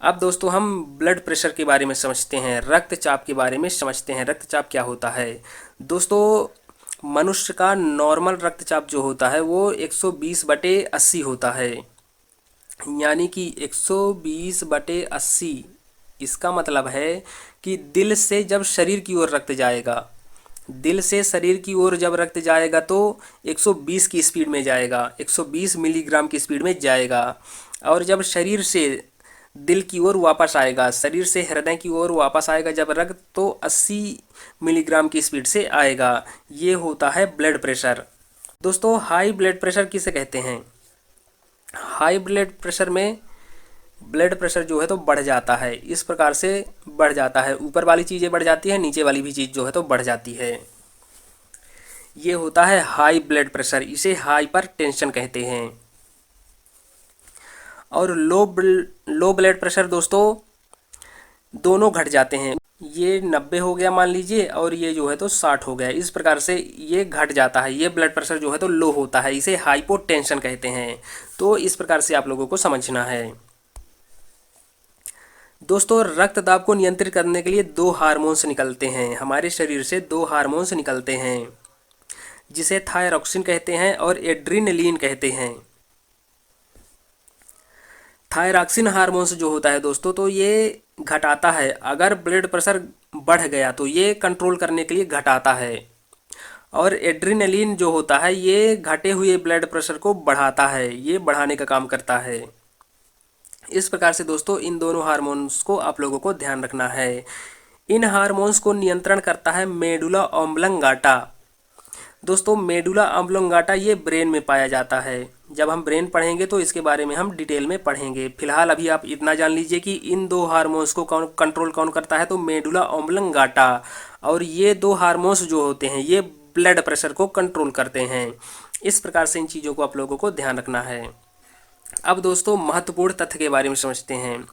अब दोस्तों हम ब्लड प्रेशर के बारे में समझते हैं, रक्तचाप के बारे में समझते हैं। रक्तचाप क्या होता है दोस्तों? मनुष्य का नॉर्मल रक्तचाप जो होता है वो 120/80 होता है। यानी कि 120/80। इसका मतलब है कि दिल से जब शरीर की ओर रक्त जाएगा, दिल से शरीर की ओर जब रक्त जाएगा तो 120 की स्पीड में जाएगा, 120 मिलीग्राम की स्पीड में जाएगा। और जब शरीर से दिल की ओर वापस आएगा, शरीर से हृदय की ओर वापस आएगा जब रक्त, तो 80 मिलीग्राम की स्पीड से आएगा। ये होता है ब्लड प्रेशर। दोस्तों हाई ब्लड प्रेशर किसे कहते हैं? हाई ब्लड प्रेशर में ब्लड प्रेशर जो है तो बढ़ जाता है, इस प्रकार से बढ़ जाता है। ऊपर वाली चीज़ें बढ़ जाती है, नीचे वाली भी चीज़ जो है तो बढ़ जाती है। ये होता है हाई ब्लड प्रेशर, इसे हाइपर टेंशन कहते हैं। और लो ब्लड प्रेशर दोस्तों दोनों घट जाते हैं। ये 90 हो गया मान लीजिए, और ये जो है तो 60 हो गया। इस प्रकार से ये घट जाता है, ये ब्लड प्रेशर जो है तो लो होता है, इसे हाइपोटेंशन कहते हैं। तो इस प्रकार से आप लोगों को समझना है। दोस्तों रक्त दाब को नियंत्रित करने के लिए दो हार्मोन्स निकलते हैं, हमारे शरीर से दो हार्मोन्स निकलते हैं, जिसे थायरॉक्सिन कहते हैं और एड्रीनलिन कहते हैं। थायरॉक्सिन हार्मोन्स जो होता है दोस्तों तो ये घटाता है, अगर ब्लड प्रेशर बढ़ गया तो ये कंट्रोल करने के लिए घटाता है। और एड्रीनलिन जो होता है ये घटे हुए ब्लड प्रेशर को बढ़ाता है, ये बढ़ाने का काम करता है। इस प्रकार से दोस्तों इन दोनों हार्मोन्स को आप लोगों को ध्यान रखना है। इन हार्मोन्स को नियंत्रण करता है मेडुला ऑम्लंगाटा। दोस्तों मेडुला ऑम्लंगाटा ये ब्रेन में पाया जाता है। जब हम ब्रेन पढ़ेंगे तो इसके बारे में हम डिटेल में पढ़ेंगे। फिलहाल अभी आप इतना जान लीजिए कि इन दो हार्मोन्स को कौन करता है, तो मेडुला ऑम्लंगाटा। और ये दो हार्मोन्स जो होते हैं ये ब्लड प्रेशर को कंट्रोल करते हैं। इस प्रकार से इन चीज़ों को आप लोगों को ध्यान रखना है। अब दोस्तों महत्वपूर्ण तथ्य के बारे में समझते हैं।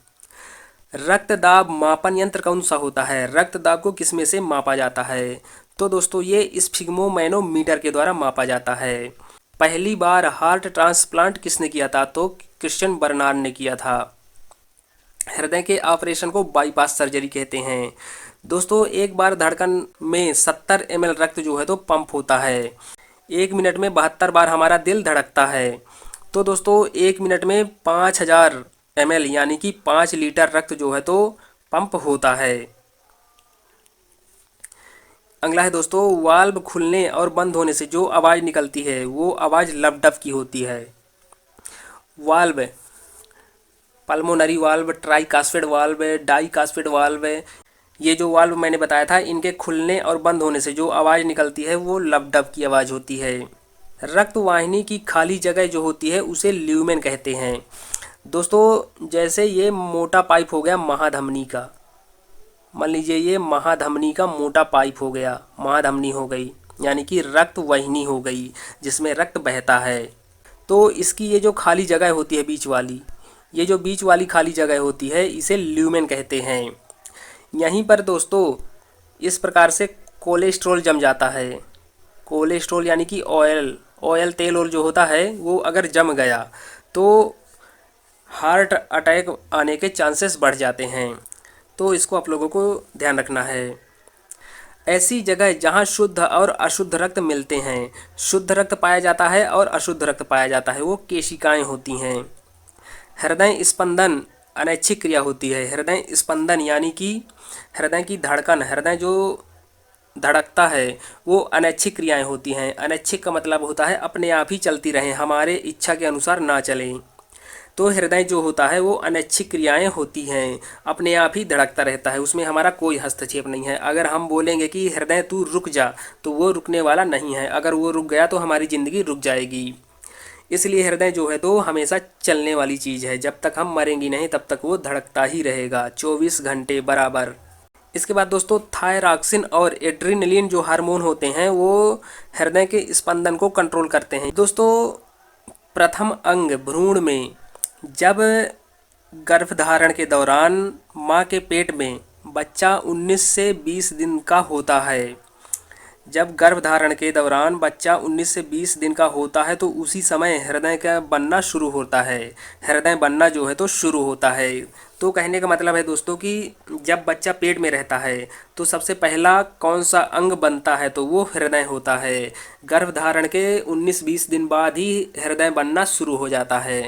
रक्तदाब मापन यंत्र कौन सा होता है? रक्तदाब को किसमें से मापा जाता है? तो दोस्तों ये स्फिग्मोमैनोमीटर के द्वारा मापा जाता है। पहली बार हार्ट ट्रांसप्लांट किसने किया था? तो क्रिश्चियन बर्नार्ड ने किया था। हृदय के ऑपरेशन को बाईपास सर्जरी कहते हैं। दोस्तों एक बार धड़कन में 70 ml रक्त जो है तो पंप होता है। 1 मिनट में 72 बार हमारा दिल धड़कता है। तो दोस्तों 1 मिनट में 5000 ml यानी कि 5 लीटर रक्त जो है तो पंप होता है। अगला है दोस्तों वाल्व खुलने और बंद होने से जो आवाज़ निकलती है वो आवाज़ लपडप की होती है। Valve pulmonary valve, tricuspid valve, bicuspid valve, ये जो वाल्व मैंने बताया था इनके खुलने और बंद होने से जो आवाज़ निकलती है वो लपडप की आवाज़ होती है। रक्त वाहिनी की खाली जगह जो होती है उसे ल्यूमेन कहते हैं। दोस्तों जैसे ये मोटा पाइप हो गया महाधमनी का, मान लीजिए ये महाधमनी का मोटा पाइप हो गया, महाधमनी हो गई यानी कि रक्त वाहिनी हो गई जिसमें रक्त बहता है। तो इसकी ये जो खाली जगह होती है बीच वाली, ये जो बीच वाली खाली जगह होती है इसे ल्यूमेन कहते हैं। यहीं पर दोस्तों इस प्रकार से कोलेस्ट्रॉल जम जाता है। कोलेस्ट्रॉल यानी कि ऑयल तेल और जो होता है वो अगर जम गया तो हार्ट अटैक आने के चांसेस बढ़ जाते हैं। तो इसको आप लोगों को ध्यान रखना है। ऐसी जगह जहां शुद्ध और अशुद्ध रक्त मिलते हैं, शुद्ध रक्त पाया जाता है और अशुद्ध रक्त पाया जाता है, वो केशिकाएं होती हैं। हृदय स्पंदन अनैच्छिक क्रिया होती है। हृदय स्पंदन यानी कि हृदय की धड़कन, हृदय जो धड़कता है वो अनैच्छिक क्रियाएं होती हैं। अनैच्छिक का मतलब होता है अपने आप ही चलती रहें, हमारे इच्छा के अनुसार ना चलें। तो हृदय जो होता है वो अनैच्छिक क्रियाएं होती हैं, अपने आप ही धड़कता रहता है, उसमें हमारा कोई हस्तक्षेप नहीं है। अगर हम बोलेंगे कि हृदय तू रुक जा तो वो रुकने वाला नहीं है, अगर वो रुक गया तो हमारी ज़िंदगी रुक जाएगी। इसलिए हृदय जो है तो हमेशा चलने वाली चीज़ है, जब तक हम मरेंगे नहीं तब तक वो धड़कता ही रहेगा 24 घंटे बराबर। इसके बाद दोस्तों थायरॉक्सिन और एड्रेनलिन जो हार्मोन होते हैं वो हृदय के स्पंदन को कंट्रोल करते हैं। दोस्तों प्रथम अंग भ्रूण में जब गर्भधारण के दौरान माँ के पेट में बच्चा 19 से 20 दिन का होता है, जब गर्भधारण के दौरान बच्चा 19 से 20 दिन का होता है तो उसी समय हृदय का बनना शुरू होता है। हृदय बनना जो है तो शुरू होता है। तो कहने का मतलब है दोस्तों कि जब बच्चा पेट में रहता है तो सबसे पहला कौन सा अंग बनता है, तो वो हृदय होता है। गर्भधारण के 19-20 दिन बाद ही हृदय बनना शुरू हो जाता है।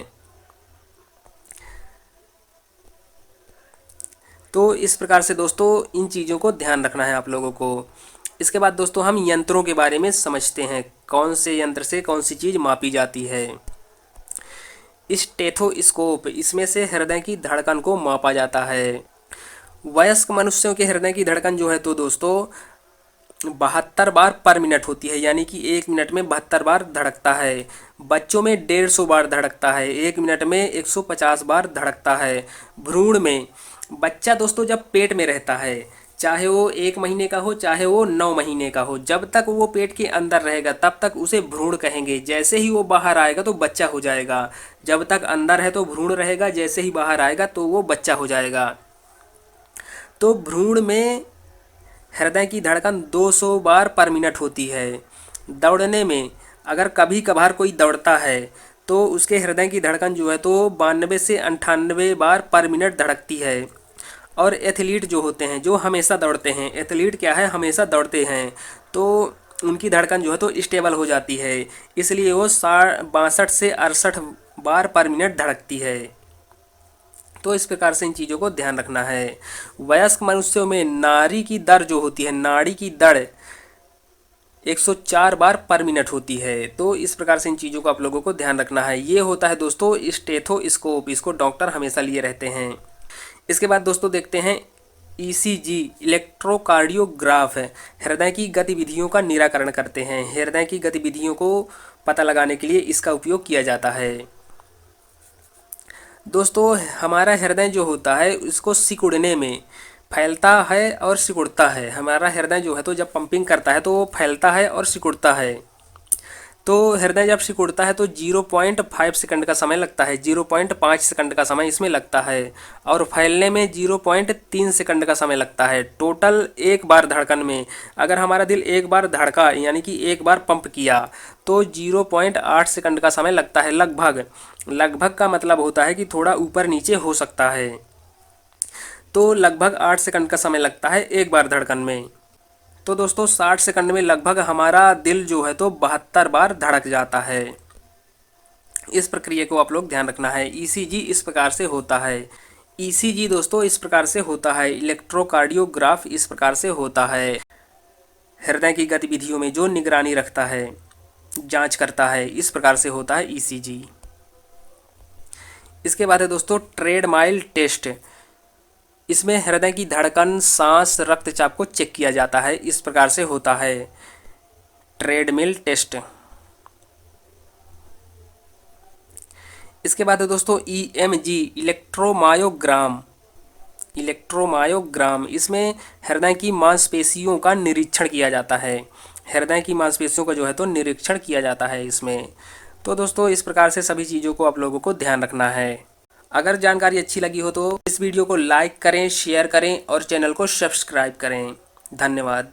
तो इस प्रकार से दोस्तों इन चीज़ों को ध्यान रखना है आप लोगों को। इसके बाद दोस्तों हम यंत्रों के बारे में समझते हैं, कौन से यंत्र से कौन सी चीज़ मापी जाती है। स्टेथोस्कोप, इसमें से हृदय की धड़कन को मापा जाता है। वयस्क मनुष्यों के हृदय की धड़कन जो है तो दोस्तों 72 बार पर मिनट होती है, यानी कि 1 मिनट में 72 बार धड़कता है। बच्चों में 150 बार धड़कता है, 1 मिनट में 150 बार धड़कता है। भ्रूण में बच्चा दोस्तों जब पेट में रहता है, चाहे वो 1 महीने का हो चाहे वो 9 महीने का हो, जब तक वो पेट के अंदर रहेगा तब तक उसे भ्रूण कहेंगे। जैसे ही वो बाहर आएगा तो बच्चा हो जाएगा। जब तक अंदर है तो भ्रूण रहेगा, जैसे ही बाहर आएगा तो वो बच्चा हो जाएगा। तो भ्रूण में हृदय की धड़कन 200 बार पर मिनट होती है। दौड़ने में अगर कभी कभार कोई दौड़ता है तो उसके हृदय की धड़कन जो है तो 92 से 98 बार पर मिनट धड़कती है। और एथलीट जो होते हैं, जो हमेशा दौड़ते हैं, एथलीट क्या है, हमेशा दौड़ते हैं, तो उनकी धड़कन जो है तो स्टेबल हो जाती है, इसलिए वो 62 से 68 बार पर मिनट धड़कती है। तो इस प्रकार से इन चीज़ों को ध्यान रखना है। वयस्क मनुष्यों में नाड़ी की दर जो होती है, नाड़ी की दर 104 बार पर मिनट होती है। तो इस प्रकार से इन चीज़ों को आप लोगों को ध्यान रखना है। ये होता है दोस्तों स्टेथोस्कोप, इसको डॉक्टर हमेशा लिए रहते हैं। इसके बाद दोस्तों देखते हैं ईसीजी, इलेक्ट्रोकार्डियोग्राफ है, हृदय की गतिविधियों का निराकरण करते हैं। हृदय की गतिविधियों को पता लगाने के लिए इसका उपयोग किया जाता है। दोस्तों हमारा हृदय जो होता है उसको सिकुड़ने में फैलता है और सिकुड़ता है। हमारा हृदय जो है तो जब पंपिंग करता है तो वो फैलता है और सिकुड़ता है। तो हृदय जब सिकुड़ता है तो 0.5 सेकंड का समय लगता है, 0.5 सेकंड का समय इसमें लगता है। और फैलने में 0.3 सेकंड का समय लगता है। टोटल एक बार धड़कन में अगर हमारा दिल एक बार धड़का, यानी कि एक बार पंप किया, तो 0.8 सेकंड का समय लगता है लगभग। लगभग का मतलब होता है कि थोड़ा ऊपर नीचे हो सकता है। तो लगभग 8 सेकंड का समय लगता है एक बार धड़कन में। तो दोस्तों 60 सेकंड में लगभग हमारा दिल जो है तो 72 बार धड़क जाता है। इस प्रक्रिया को आप लोग ध्यान रखना है। ईसीजी इस प्रकार से होता है। ईसीजी दोस्तों इस प्रकार से होता है। इलेक्ट्रोकार्डियोग्राफ इस प्रकार से होता है। हृदय की गतिविधियों में जो निगरानी रखता है, जांच करता है, इस प्रकार से होता है ईसीजी। इसके बाद है दोस्तों ट्रेडमाइल टेस्ट। इसमें हृदय की धड़कन, सांस, रक्तचाप को चेक किया जाता है। इस प्रकार से होता है ट्रेडमिल टेस्ट। इसके बाद है दोस्तों ईएमजी, इलेक्ट्रोमायोग्राम। इलेक्ट्रोमायोग्राम इसमें हृदय की मांसपेशियों का निरीक्षण किया जाता है। हृदय की मांसपेशियों का जो है तो निरीक्षण किया जाता है इसमें। तो दोस्तों इस प्रकार से सभी चीज़ों को आप लोगों को ध्यान रखना है। अगर जानकारी अच्छी लगी हो तो इस वीडियो को लाइक करें, शेयर करें और चैनल को सब्सक्राइब करें। धन्यवाद।